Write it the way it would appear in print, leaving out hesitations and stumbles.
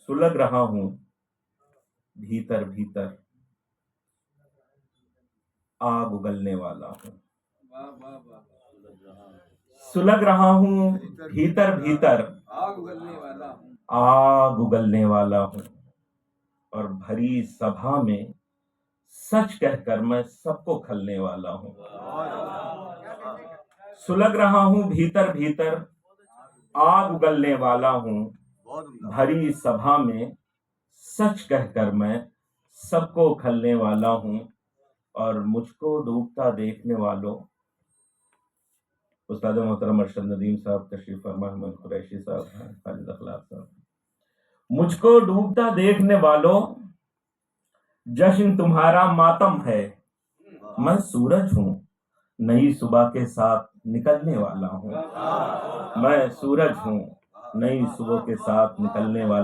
सुलग रहा हूं भीतर भीतर, आग उगलने वाला हूं। सुलग रहा हूं भीतर भीतर, आग उगलने वाला हूं। आग उगलने वाला हूं। और भरी सभा में सच कहकर मैं सबको खलने वाला हूं। सुलग रहा हूं भीतर भीतर, आग उगलने वाला हूं। भरी सभा में सच कहकर मैं सबको खलने वाला हूं। और मुझको डूबता देखने वालों, उस्ताद मोहतरम अरशद नदीम साहब तशरीफ फरमा, अहमद कुरैशी साहब हैं, खालिद अखलाक साहब। मुझको डूबता देखने वालों, जश्न तुम्हारा मातम है। मैं सूरज हूं, नई सुबह के साथ निकलने वाला हूं। मैं सूरज हूं, नई सुबह के साथ निकलने वाला